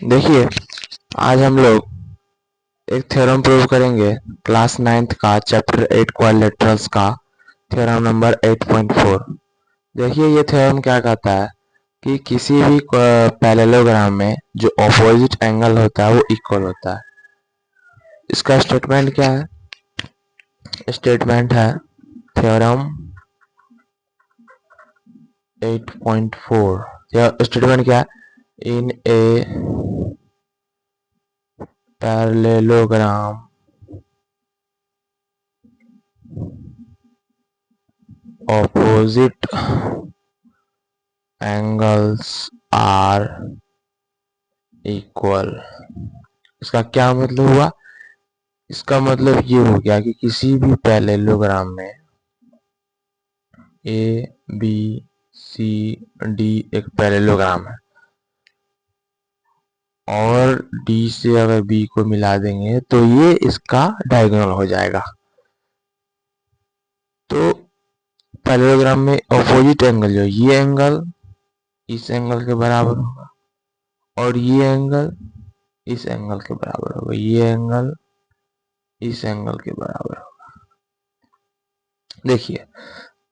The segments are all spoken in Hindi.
देखिए, आज हम लोग एक थ्योरम प्रूव करेंगे क्लास 9th का चैप्टर 8 क्वाड्रिलेटरल्स का थ्योरम नंबर 8.4। देखिए, ये थ्योरम क्या कहता है कि किसी भी पैरेललोग्राम में जो ऑपोजिट एंगल होता है वो इक्वल होता है। इसका स्टेटमेंट क्या है? स्टेटमेंट है थ्योरम 8.4। स्टेटमेंट क्या है? In a parallelogram opposite angles are equal। इसका क्या मतलब हुआ? इसका मतलब ये हो गया कि किसी भी पैरेललोग्राम में ए बी सी डी एक पैरेललोग्राम है और डी से अगर बी को मिला देंगे तो ये इसका डायगोनल हो जाएगा। तो पैरेललोग्राम में ऑपोजिट एंगल जो ये एंगल इस एंगल के बराबर होगा और ये एंगल इस एंगल के बराबर होगा, ये एंगल इस एंगल के बराबर होगा। देखिए,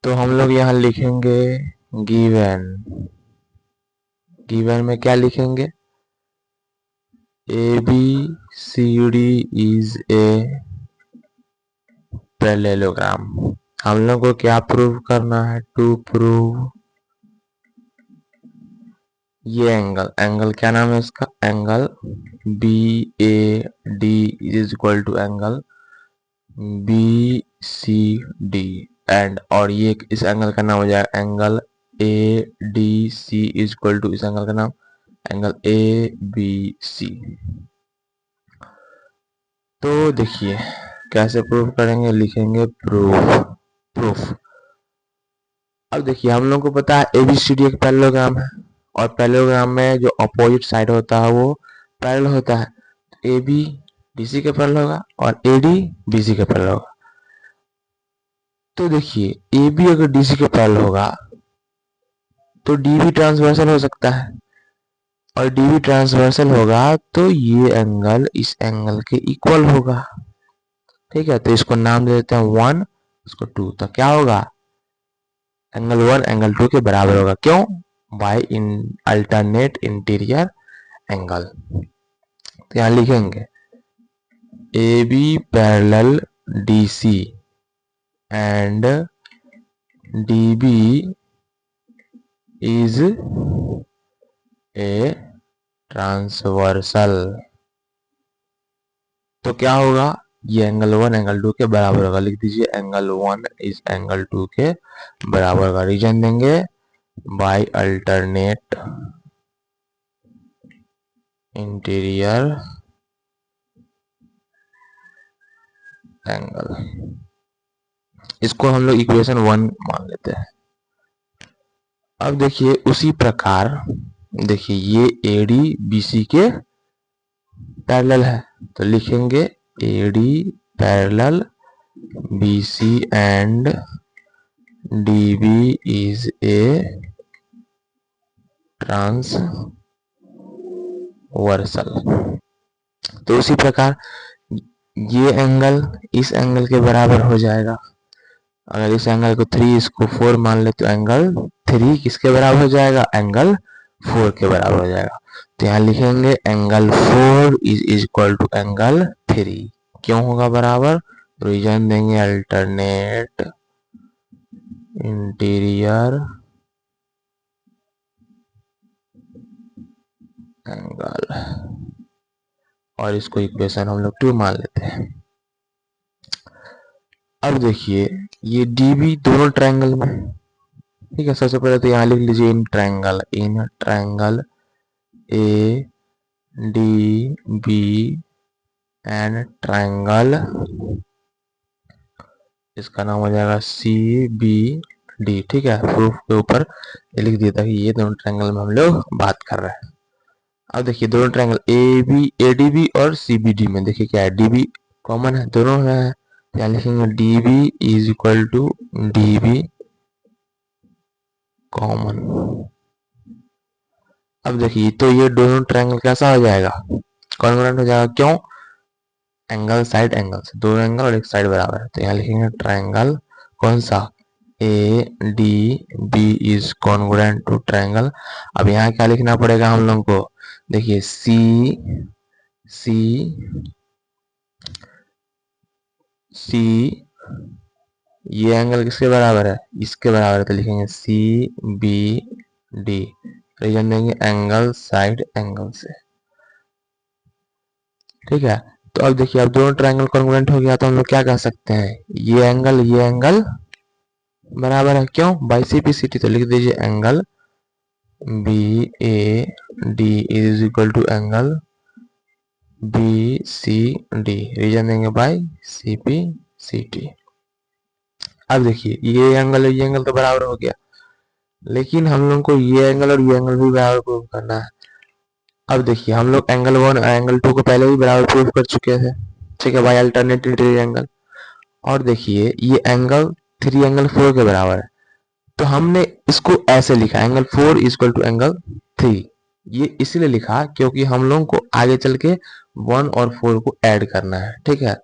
तो हम लोग यहाँ लिखेंगे गिवन। गिवन में क्या लिखेंगे? A B C D is a parallelogram. हम लोग को क्या प्रूव करना है? टू प्रूव ये एंगल क्या नाम है इसका? Angle B A D is equal to angle B C D and और ये इस एंगल का नाम हो जाएगा angle A D C is equal to इस एंगल का नाम एंगल ए बी सी। तो देखिए कैसे प्रूफ करेंगे, लिखेंगे प्रूफ। अब देखिए, हम लोग को पता है एबीसीडी एक पैरेललोग्राम है और पैरेललोग्राम में जो अपोजिट साइड होता है वो पैरेलल होता है। ए बी डीसी के पैरेलल होगा और ए डी बीसी के पैरेलल होगा। तो देखिए, ए बी अगर डीसी के पैरेलल होगा तो डी भी ट्रांसवर्सल हो सकता है और डी भी ट्रांसवर्सल होगा तो ये एंगल इस एंगल के इक्वल होगा। ठीक है, तो इसको नाम दे देते हैं 1, इसको 2। तो क्या होगा? एंगल 1 एंगल 2 के बराबर होगा। क्यों? By in alternate interior angle. तो यहाँ लिखेंगे A B parallel D C and D B is a transversal. तो क्या होगा? ये एंगल 1 एंगल 2 के बराबर होगा। लिख दीजिए एंगल 1 इस एंगल 2 के बराबर होगा। रीजन देंगे बाय अल्टरनेट इंटीरियर एंगल। इसको हम लोग इक्वेशन 1 मान लेते हैं। अब देखिए, उसी प्रकार देखिए ये ए डी बी सी के पैरेलल है तो लिखेंगे A D parallel B C and D B is a transversal. तो उसी प्रकार ये एंगल इस एंगल के बराबर हो जाएगा। अगर इस एंगल को 3 इसको 4 मान ले तो एंगल 3 किसके बराबर हो जाएगा? एंगल 4 के बराबर हो जाएगा। तो यहाँ लिखेंगे angle 4 is equal to angle 3। क्यों होगा बराबर? रीजन देंगे अल्टरनेट इंटीरियर एंगल और इसको इक्वेशन हम लोग 2 मान लेते हैं। अब देखिए, ये डी बी दोनों ट्रायंगल में, ठीक है। सबसे पहले तो यहाँ लिख लीजिए in triangle A D B and triangle, इसका नाम हो जाएगा सी बी डी। ठीक है, प्रूफ के ऊपर ये लिख दिया था कि ये दोनों ट्रायंगल में हम लोग बात कर रहे हैं। अब देखिए, दोनों ट्रायंगल ए डी बी और सी बी डी में देखिए क्या है, डी बी कॉमन है, दोनों है। यहाँ लिखेंगे D B is equal to D B common. अब देखिए तो ये दोनों ट्रायंगल कैसा हो जाएगा, कॉन्ग्रुएंट हो जाएगा। क्यों, एंगल साइड एंगल से, दोनों एंगल और एक साइड बराबर है, तो यहाँ लिखेंगे ट्रायंगल कौन सा, A D B is congruent to triangle. अब यहाँ क्या लिखना पड़ेगा हम लोग को, देखिए सी सी सी ये एंगल किसके बराबर है, इसके बराबर है, तो लिखेंगे सी बी डी, रीजन देंगे एंगल साइड एंगल से। ठीक है, तो अब देखिए अब दोनों ट्रायंगल कॉन्ग्रुएंट हो गया, तो हम लोग क्या कह सकते हैं, ये एंगल बराबर है। क्यों, by C P C T, तो लिख दीजिए angle B A D is equal to angle B C D, reason देंगे by C P C T. अब देखिए ये एंगल और ये एंगल तो बराबर हो गया, लेकिन हम लोग को ये एंगल और ये एंगल भी बराबर प्रूव करना है। अब देखिए हम लोग एंगल 1 और एंगल 2 को पहले ही बराबर प्रूव कर चुके थे, ठीक है, बाई अल्टरनेटिव ट्रायंगल। और देखिए ये एंगल 3 एंगल 4 के बराबर है, तो हमने इसको ऐसे लिखा एंगल 4 इक्वल टू एंगल 3। ये इसलिए लिखा क्योंकि हम लोगों को आगे चल के 1 और 4 को ऐड करना है, ठीक है,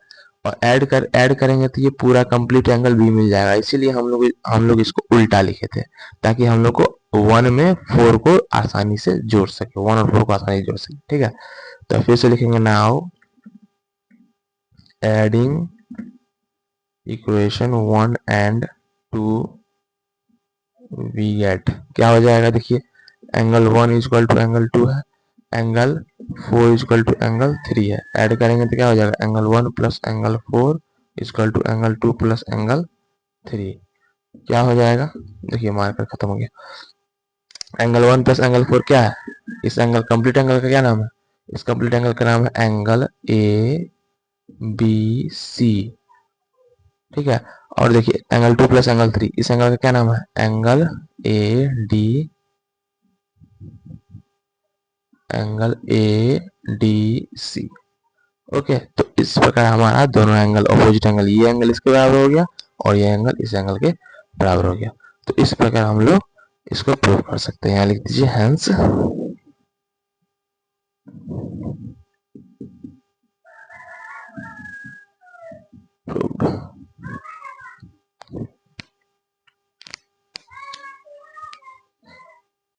और ऐड करेंगे तो ये पूरा कंप्लीट एंगल भी मिल जाएगा, इसीलिए हम लोग इसको उल्टा लिखे थे, ताकि हम लोग को 1 में 4 को आसानी से जोड़ सके, 1 और 4 को आसानी से जोड़ सके। ठीक है, तो फिर से लिखेंगे now adding equation 1 and 2 we get, क्या हो जाएगा, देखिए एंगल 1 इक्वल टू एंगल 2 है, एंगल 4 इक्वल टू एंगल 3 है, ऐड करेंगे तो क्या हो जाएगा, angle 1 plus angle 4 equal to angle 2 plus angle 3, क्या हो जाएगा, देखिए मार्कर खत्म हो गया। एंगल 1 प्लस एंगल 4 क्या है, इस एंगल कंप्लीट एंगल का क्या नाम है, इस कंप्लीट एंगल का नाम है एंगल ए बी सी। ठीक है, और देखिए एंगल 2 प्लस एंगल 3, इस एंगल का क्या नाम है, angle A D, angle A D C. Okay, तो इस प्रकार हमारा दोनों एंगल अपोजिट एंगल, ये एंगल इसके बराबर हो गया और ये एंगल इस एंगल के बराबर हो गया, तो इस प्रकार हम लोग इसको प्रूव कर सकते हैं। यहाँ लिख दीजिए हेंस प्रूव्ड।